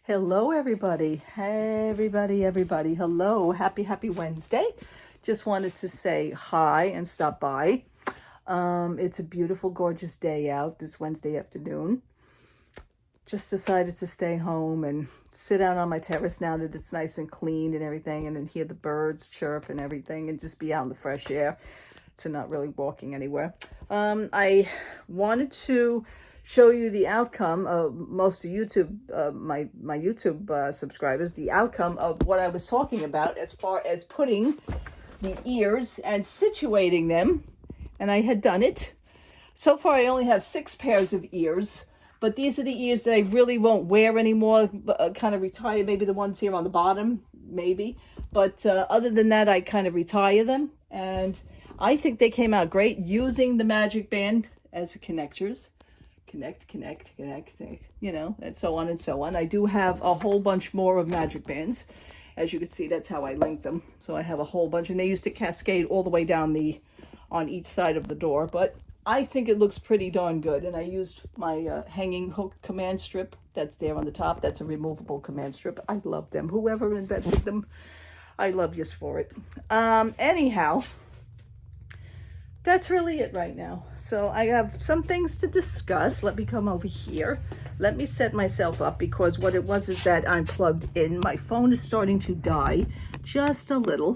Hello, everybody. Hey, everybody. Hello. Happy Wednesday. Just wanted to say hi and stop by. It's a beautiful, gorgeous day out this Wednesday afternoon. Just decided to stay home and sit out on my terrace now that it's nice and clean and everything, and then hear the birds chirp and everything and just be out in the fresh air. To not really walking anywhere. I wanted to show you the outcome of most of YouTube, my YouTube subscribers, the outcome of what I was talking about as far as putting the ears and situating them. And I had done it. So far, I only have 6 pairs of ears, but these are the ears that I really won't wear anymore, kind of retire. Maybe the ones here on the bottom, maybe. But other than that, I kind of retire them. And I think they came out great using the magic band as connectors. Connect, you know, and so on and so on. I do have a whole bunch more of magic bands. As you can see, that's how I link them. So I have a whole bunch, and they used to cascade all the way down on each side of the door. But I think it looks pretty darn good. And I used my hanging hook command strip that's there on the top. That's a removable command strip. I love them. Whoever invented them, I love you for it. Anyhow, that's really it right now. So I have some things to discuss. Let me come over here. Let me set myself up, because what it was is that I'm plugged in. My phone is starting to die just a little.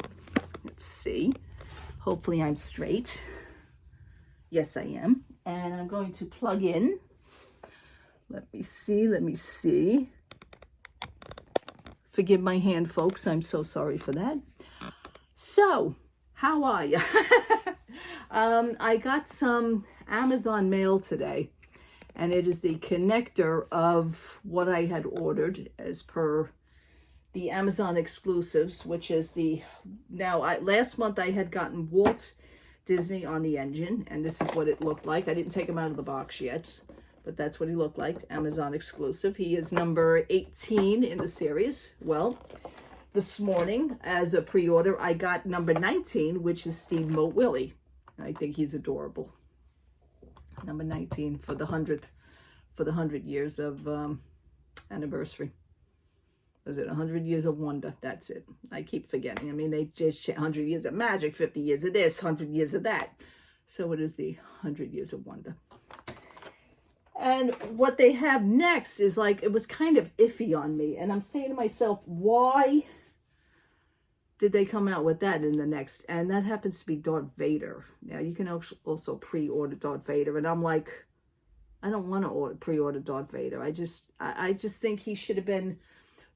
Let's see. Hopefully I'm straight. Yes, I am. And I'm going to plug in. Let me see. Forgive my hand, folks. I'm so sorry for that. So, how are you? I got some Amazon mail today, and it is the connector of what I had ordered as per the Amazon exclusives, which is last month I had gotten Walt Disney on the engine, and this is what it looked like. I didn't take him out of the box yet, but that's what he looked like, Amazon exclusive. He is number 18 in the series. Well, this morning, as a pre-order, I got number 19, which is Steamboat Willie. I think he's adorable. Number 19 for the 100 years of anniversary. Was it 100 years of wonder? That's it. I keep forgetting. I mean, they just 100 years of magic, 50 years of this, 100 years of that. So it is the 100 years of wonder. And what they have next is like, it was kind of iffy on me. And I'm saying to myself, why did they come out with that in the next? And that happens to be Darth Vader. Now, you can also pre-order Darth Vader. And I'm like, I don't want to pre-order Darth Vader. I just think he should have been,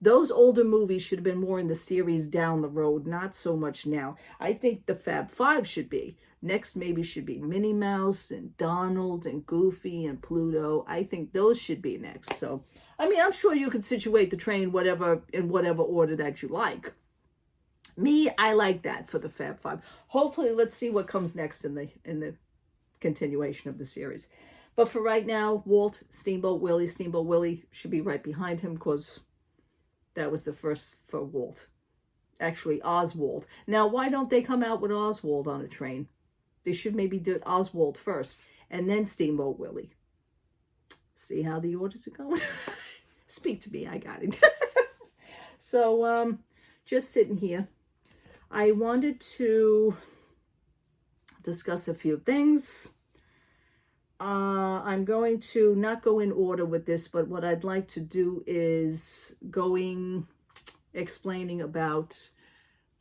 those older movies should have been more in the series down the road, not so much now. I think the Fab Five should be. Next maybe should be Minnie Mouse and Donald and Goofy and Pluto. I think those should be next. So, I mean, I'm sure you could situate the train in whatever order that you like. Me, I like that for the Fab Five. Hopefully, let's see what comes next in the continuation of the series. But for right now, Walt, Steamboat Willie. Steamboat Willie should be right behind him, because that was the first for Walt. Actually, Oswald. Now, why don't they come out with Oswald on a train? They should maybe do Oswald first, and then Steamboat Willie. See how the orders are going? Speak to me, I got it. So, just sitting here. I wanted to discuss a few things. I'm going to not go in order with this, but what I'd like to do is explaining about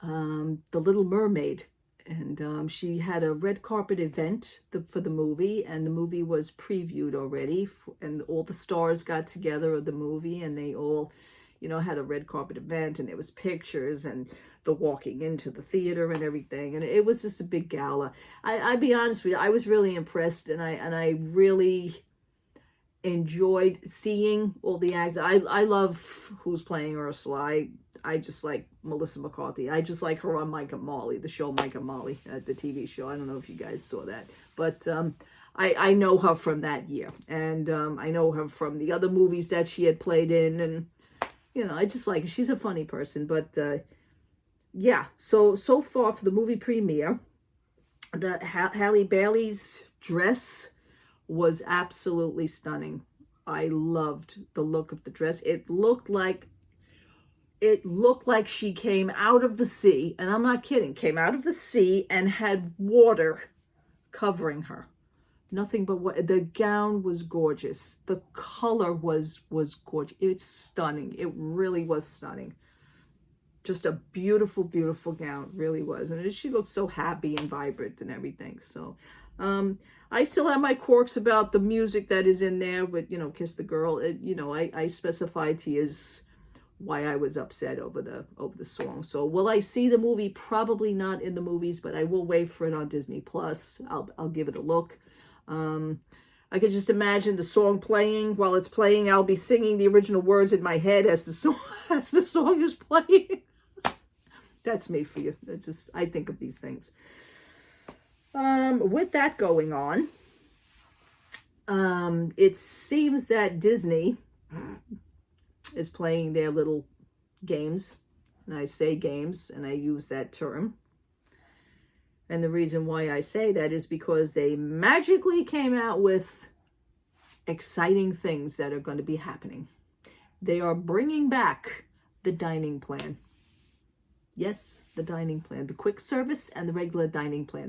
The Little Mermaid. And she had a red carpet event for the movie, and the movie was previewed already, and all the stars got together of the movie, and they all, had a red carpet event, and there was pictures and the walking into the theater and everything, and it was just a big gala. I'll be honest with you, I was really impressed, and I really enjoyed seeing all the acts. I love who's playing Ursula. I just like Melissa McCarthy. I just like her on Mike and Molly, the show Mike and Molly, the TV show. I don't know if you guys saw that, but I know her from that year, and I know her from the other movies that she had played in, and I just like her. She's a funny person. But yeah, so far for the movie premiere, the Halle Bailey's dress was absolutely stunning. I loved the look of the dress. It looked like she came out of the sea, and I'm not kidding, came out of the sea and had water covering her. Nothing but what the gown was gorgeous. The color was gorgeous. It's stunning. It really was stunning. Just a beautiful, beautiful gown, really was. And she looked so happy and vibrant and everything. So I still have my quirks about the music that is in there with, Kiss the Girl. I specified to you why I was upset over the song. So will I see the movie? Probably not in the movies, but I will wait for it on Disney Plus. I'll give it a look. I could just imagine the song playing. While it's playing, I'll be singing the original words in my head as the song is playing. That's me for you. I think of these things. With that going on, it seems that Disney is playing their little games. And I say games, and I use that term. And the reason why I say that is because they magically came out with exciting things that are going to be happening. They are bringing back the dining plan. Yes, the dining plan. The quick service and the regular dining plan.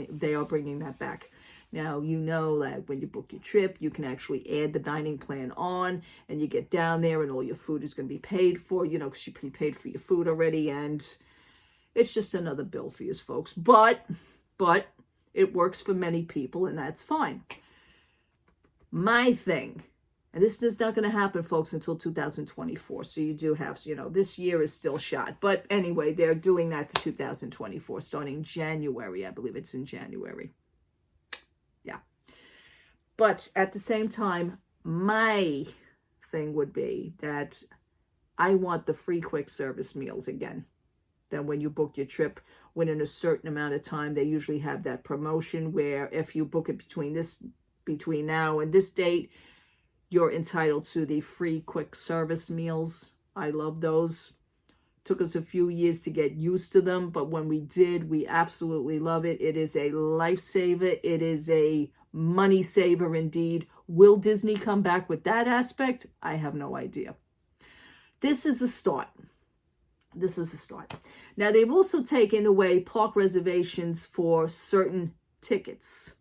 They are bringing that back. Now, that when you book your trip, you can actually add the dining plan on, and you get down there and all your food is going to be paid for, because you prepaid for your food already, and it's just another bill for you folks. But it works for many people, and that's fine. My thing, and this is not going to happen, folks, until 2024. So you do have, this year is still shot. But anyway, they're doing that for 2024, starting January. I believe it's in January. Yeah. But at the same time, my thing would be that I want the free quick service meals again. Then when you book your trip, within a certain amount of time, they usually have that promotion where if you book it between now and this date, you're entitled to the free quick service meals. I love those. Took us a few years to get used to them, but when we did, we absolutely love it. It is a lifesaver. It is a money saver indeed. Will Disney come back with that aspect? I have no idea. This is a start. Now, they've also taken away park reservations for certain tickets.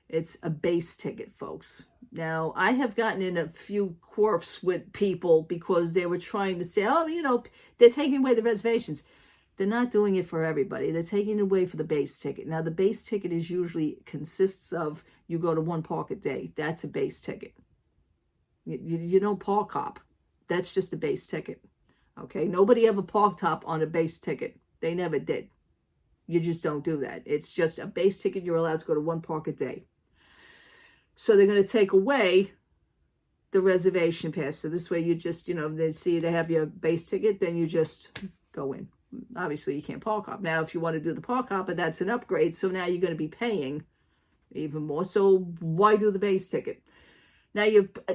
It's a base ticket, folks. Now, I have gotten in a few quirks with people because they were trying to say, they're taking away the reservations. They're not doing it for everybody. They're taking it away for the base ticket. Now, the base ticket consists of you go to one park a day. That's a base ticket. You don't park hop. That's just a base ticket. Okay, nobody ever parked hop on a base ticket. They never did. You just don't do that. It's just a base ticket. You're allowed to go to one park a day. So they're going to take away the reservation pass. So this way you just, they see they have your base ticket, then you just go in. Obviously, you can't park hop. Now, if you want to do the park hop, but that's an upgrade. So now you're going to be paying even more. So why do the base ticket? Now,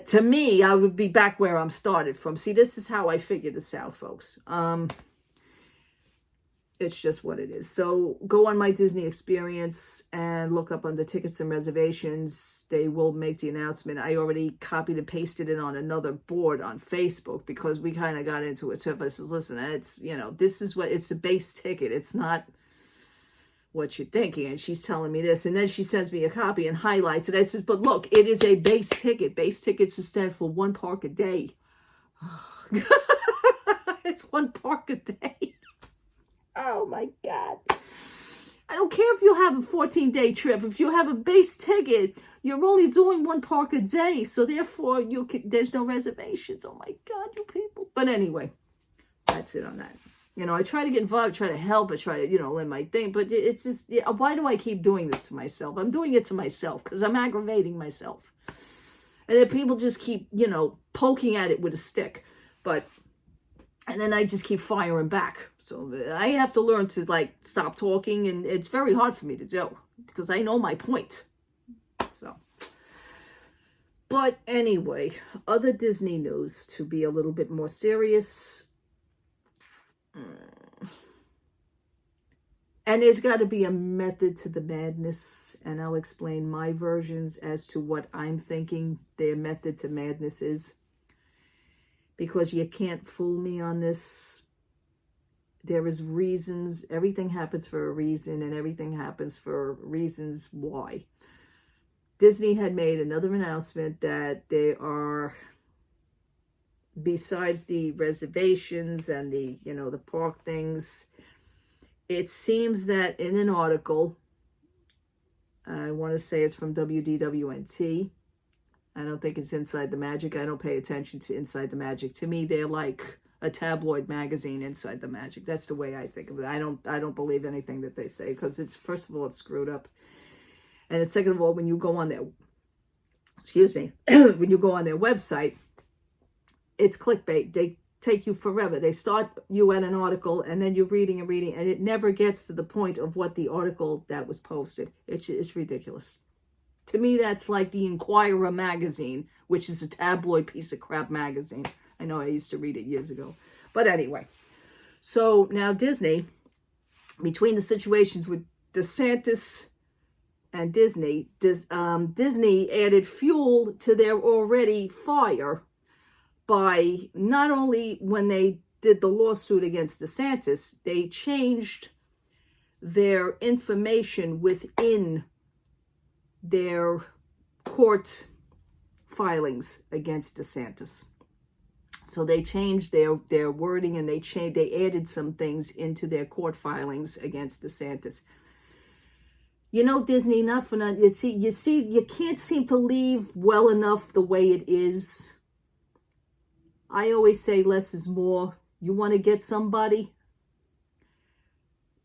to me, I would be back where I'm started from. See, this is how I figure this out, folks. It's just what it is. So go on my Disney experience and look up under tickets and reservations. They will make the announcement. I already copied and pasted it on another board on Facebook because we kind of got into it. So if I says, listen, it's, this is what, it's a base ticket. It's not what you're thinking. And she's telling me this. And then she sends me a copy and highlights it. I said, but look, it is a base ticket. Base tickets is stand for one park a day. It's one park a day. Oh my God. I don't care if you have a 14-day trip. If you have a base ticket, you're only doing one park a day. So therefore, there's no reservations. Oh my God, you people. But anyway, that's it on that. I try to get involved, try to help, I try to, let my thing. But it's just, why do I keep doing this to myself? I'm doing it to myself because I'm aggravating myself. And then people just keep, poking at it with a stick. And then I just keep firing back. So I have to learn to stop talking, and it's very hard for me to do because I know my point. So, but anyway, other Disney news to be a little bit more serious. And there's got to be a method to the madness, and I'll explain my versions as to what I'm thinking their method to madness is. Because you can't fool me on this. There is reasons. Everything happens for a reason, and everything happens for reasons why. Disney had made another announcement that they are, besides the reservations and the, the park things, it seems that in an article, I want to say it's from WDWNT. I don't think it's Inside the Magic. I don't pay attention to Inside the Magic. To me, they're like a tabloid magazine, Inside the Magic. That's the way I think of it. I don't believe anything that they say, because it's, first of all, it's screwed up. And second of all, when you go on their, when you go on their website, it's clickbait. They take you forever. They start you at an article, and then you're reading and reading, and it never gets to the point of what the article that was posted. It's ridiculous. To me, that's like the Inquirer magazine, which is a tabloid piece of crap magazine. I know I used to read it years ago. But anyway, so now Disney, between the situations with DeSantis and Disney, Disney added fuel to their already fire by not only when they did the lawsuit against DeSantis, they changed their information within their court filings against DeSantis. So they changed their wording, and they added some things into their court filings against DeSantis. Disney, enough for none. You see, you can't seem to leave well enough the way it is. I always say less is more. You want to get somebody,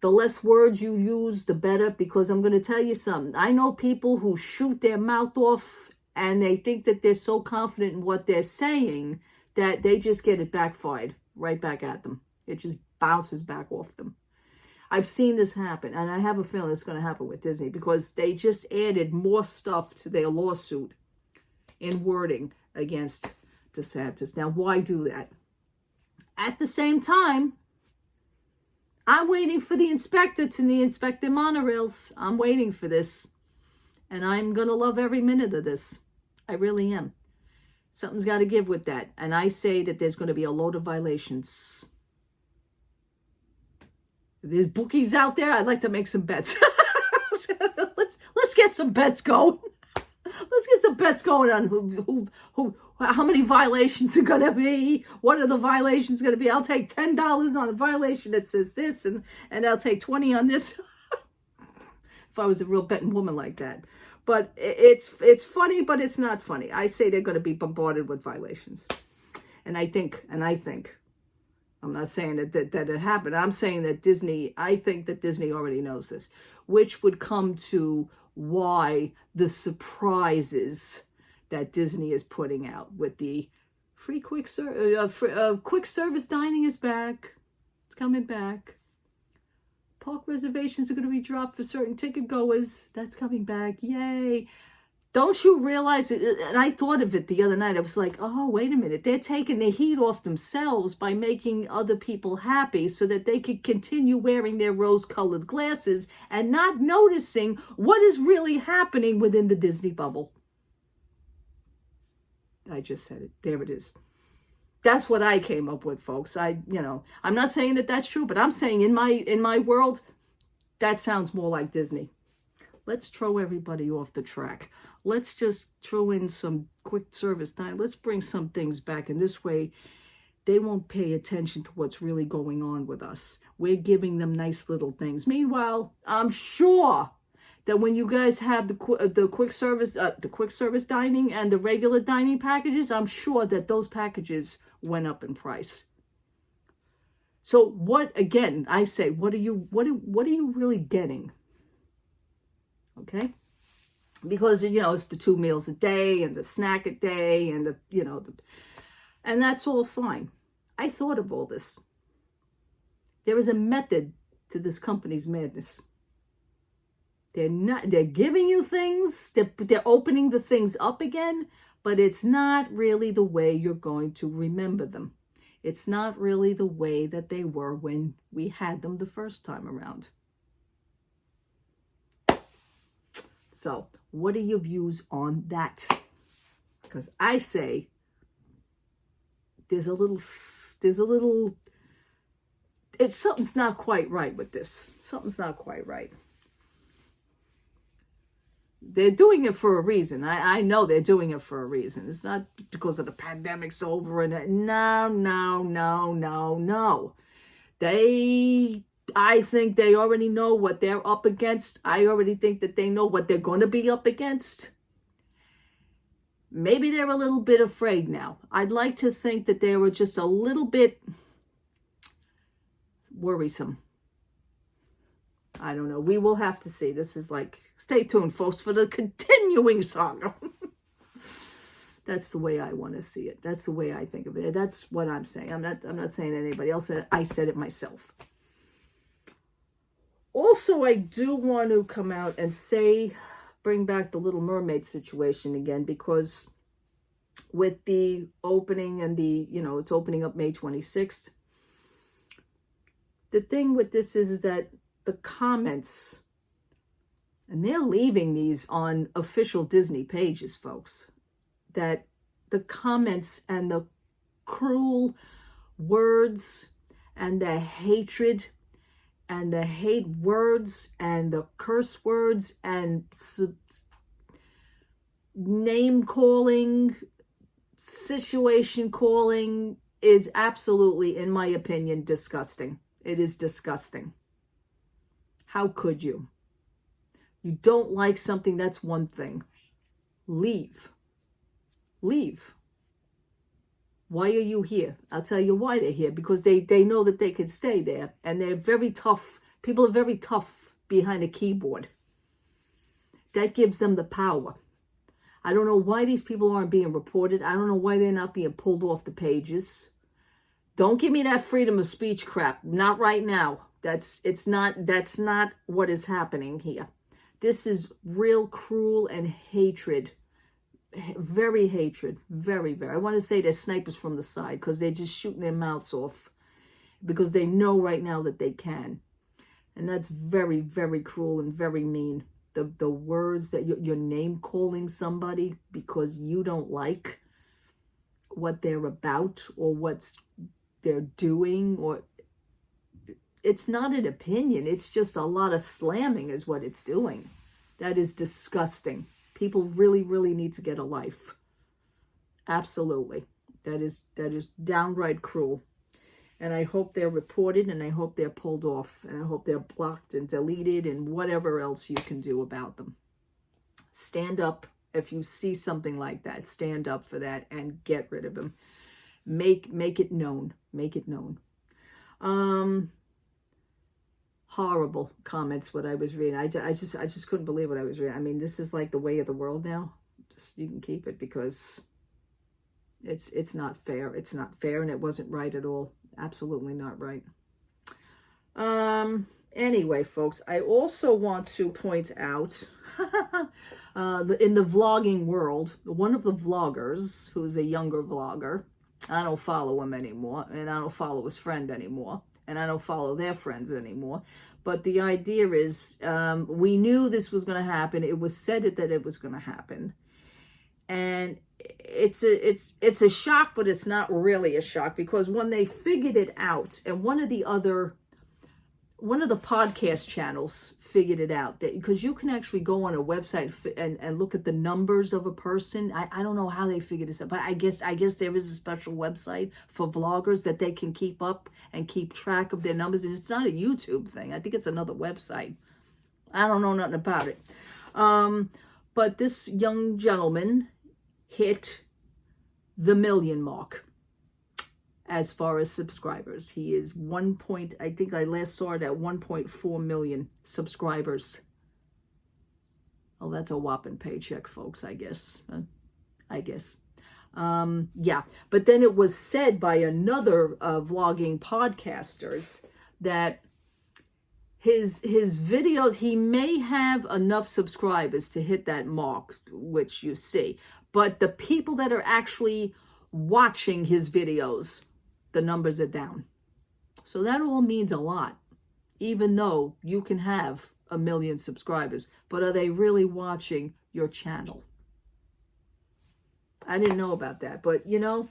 the less words you use, the better, because I'm going to tell you something. I know people who shoot their mouth off, and they think that they're so confident in what they're saying that they just get it backfired right back at them. It just bounces back off them. I've seen this happen, and I have a feeling it's going to happen with Disney, because they just added more stuff to their lawsuit in wording against DeSantis. Now, why do that? At the same time, I'm waiting for the inspector to inspect the monorails. I'm waiting for this. And I'm going to love every minute of this. I really am. Something's got to give with that. And I say that there's going to be a load of violations. If there's bookies out there, I'd like to make some bets. Let's get some bets going. Let's get some bets going on how many violations are going to be. What are the violations going to be? I'll take $10 on a violation that says this, and I'll take 20 on this. If I was a real betting woman like that. But it's funny, but it's not funny. I say they're going to be bombarded with violations. And I think, I'm not saying that it happened. I'm saying that I think that Disney already knows this, which would come to why the surprises that Disney is putting out with the free quick service dining is back. It's coming back. Park reservations are going to be dropped for certain ticket goers. That's coming back. Yay. Don't you realize it? And I thought of it the other night. I was like, oh, wait a minute. They're taking the heat off themselves by making other people happy so that they could continue wearing their rose-colored glasses and not noticing what is really happening within the Disney bubble. I just said it. There it is. That's what I came up with, folks. I'm not saying that that's true, but I'm saying in my world, that sounds more like Disney. Let's throw everybody off the track. Let's just throw in some quick service time. Let's bring some things back. And this way, they won't pay attention to what's really going on with us. We're giving them nice little things. Meanwhile, I'm sure that when you guys have the quick service dining and the regular dining packages, I'm sure that those packages went up in price. So what? Again, I say, what are you really getting? Okay, because it's the 2 meals a day and the snack a day and and that's all fine. I thought of all this. There is a method to this company's madness. They're giving you things, they're opening the things up again, but it's not really the way you're going to remember them. It's not really the way that they were when we had them the first time around. So what are your views on that? Because I say there's a little, something's not quite right with this. Something's not quite right. They're doing it for a reason. I know they're doing it for a reason. It's not because of the pandemic's over and no. I think they already know what they're up against. I already think that they know what they're going to be up against. Maybe they're a little bit afraid now. I'd like to think that they were just a little bit worrisome. I don't know. We will have to see. This is like, stay tuned, folks, for the continuing saga. That's the way I want to see it. That's the way I think of it. That's what I'm saying. I'm not saying anybody else said it. I said it myself. Also, I do want to come out and say, bring back the Little Mermaid situation again, because with the opening and it's opening up May 26th. The thing with this is that the comments, and they're leaving these on official Disney pages, folks, that the comments and the cruel words and the hatred and the hate words and the curse words and name calling, situation calling is absolutely, in my opinion, disgusting. It is disgusting. How could you? You don't like something, that's one thing. Leave. Leave. Why are you here? I'll tell you why they're here. Because they know that they can stay there. And they're very tough. People are very tough behind a keyboard. That gives them the power. I don't know why these people aren't being reported. I don't know why they're not being pulled off the pages. Don't give me that freedom of speech crap. Not right now. That's not what is happening here. This is real cruel and hatred. Very hatred. Very, very. I want to say they're snipers from the side because they're just shooting their mouths off because they know right now that they can. And that's very, very cruel and very mean. The words that you're name calling somebody because you don't like what they're about or what they're doing, or it's not an opinion. It's just a lot of slamming is what it's doing. That is disgusting. People really, really need to get a life. Absolutely. That is downright cruel. And I hope they're reported, and I hope they're pulled off, and I hope they're blocked and deleted and whatever else you can do about them. Stand up if you see something like that. Stand up for that and get rid of them. Make it known. Make it known. Horrible comments what I was reading. I just couldn't believe what I was reading. I mean, this is like the way of the world now. Just, you can keep it because it's not fair. It's not fair, and it wasn't right at all. Absolutely not right. Anyway, folks, I also want to point out in the vlogging world, one of the vloggers, who's a younger vlogger, I don't follow him anymore, and I don't follow his friend anymore, and I don't follow their friends anymore. But the idea is, we knew this was going to happen. It was said that it was going to happen. And it's a shock, but it's not really a shock, because when they figured it out, and one of the podcast channels figured it out, that because you can actually go on a website and look at the numbers of a person. I don't know how they figured this out, but I guess there is a special website for vloggers that they can keep up and keep track of their numbers. And it's not a YouTube thing. I think it's another website. I don't know nothing about it. But this young gentleman hit the 1 million mark as far as subscribers. He is I think I last saw it at 1.4 million subscribers. Oh, that's a whopping paycheck, folks, I guess. Yeah, but then it was said by another vlogging podcasters that his videos, he may have enough subscribers to hit that mark, which you see. But the people that are actually watching his videos, the numbers are down. So that all means a lot. Even though you can have a million subscribers, but are they really watching your channel? I didn't know about that, but you know,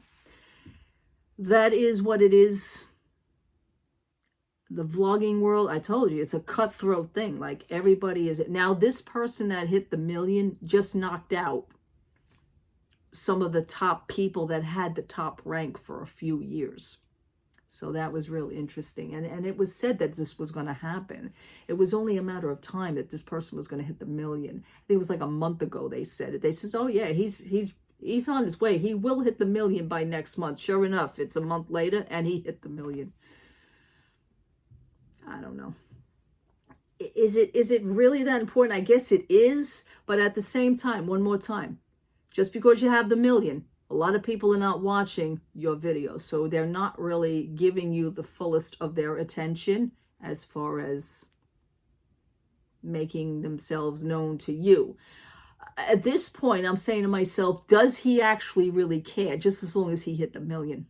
that is what it is. The vlogging world, I told you, it's a cutthroat thing. Like, everybody is. Now, this person that hit the million just knocked out some of the top people that had the top rank for a few years. So that was real interesting. And it was said that this was going to happen. It was only a matter of time that this person was going to hit the million. I think it was like a month ago they said it. They says, oh yeah, he's on his way. He will hit the million by next month. Sure enough, it's a month later and he hit the million. I don't know. Is it really that important? I guess it is. But at the same time, one more time, just because you have the million, a lot of people are not watching your videos. So they're not really giving you the fullest of their attention as far as making themselves known to you. At this point, I'm saying to myself, does he actually really care? Just as long as he hit the million.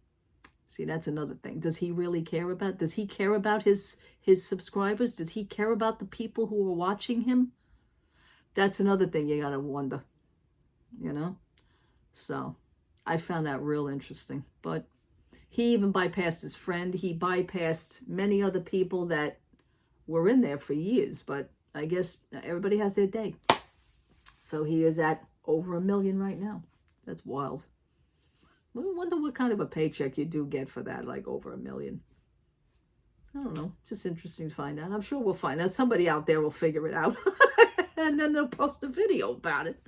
See, that's another thing. Does he really care about? Does he care about his subscribers? Does he care about the people who are watching him? That's another thing you gotta wonder, you know? So I found that real interesting. But he even bypassed his friend. He bypassed many other people that were in there for years. But I guess everybody has their day. So he is at over 1 million right now. That's wild. I wonder what kind of a paycheck you do get for that, like over 1 million. I don't know. Just interesting to find out. I'm sure we'll find out. Somebody out there will figure it out. And then they'll post a video about it.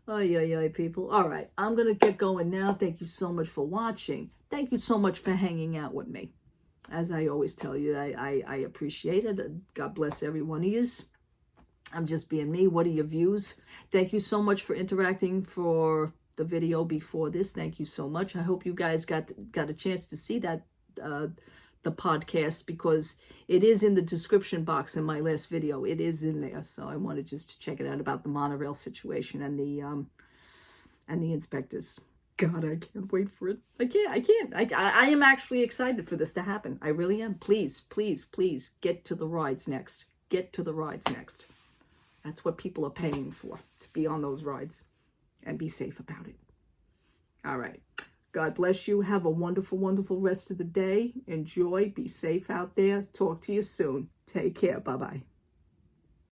Ay, people. All right. I'm going to get going now. Thank you so much for watching. Thank you so much for hanging out with me. As I always tell you, I appreciate it. God bless every one of you. I'm just being me. What are your views? Thank you so much for interacting for the video before this. Thank you so much. I hope you guys got a chance to see that the podcast, because it is in the description box in my last video. It is in there, so I wanted just to check it out about the monorail situation and the inspectors. God, I can't wait for it. I can't. I am actually excited for this to happen. I really am. Please, please, please get to the rides next. Get to the rides next. That's what people are paying for, to be on those rides. And be safe about it. All right. God bless you. Have a wonderful, wonderful rest of the day. Enjoy. Be safe out there. Talk to you soon. Take care. Bye-bye.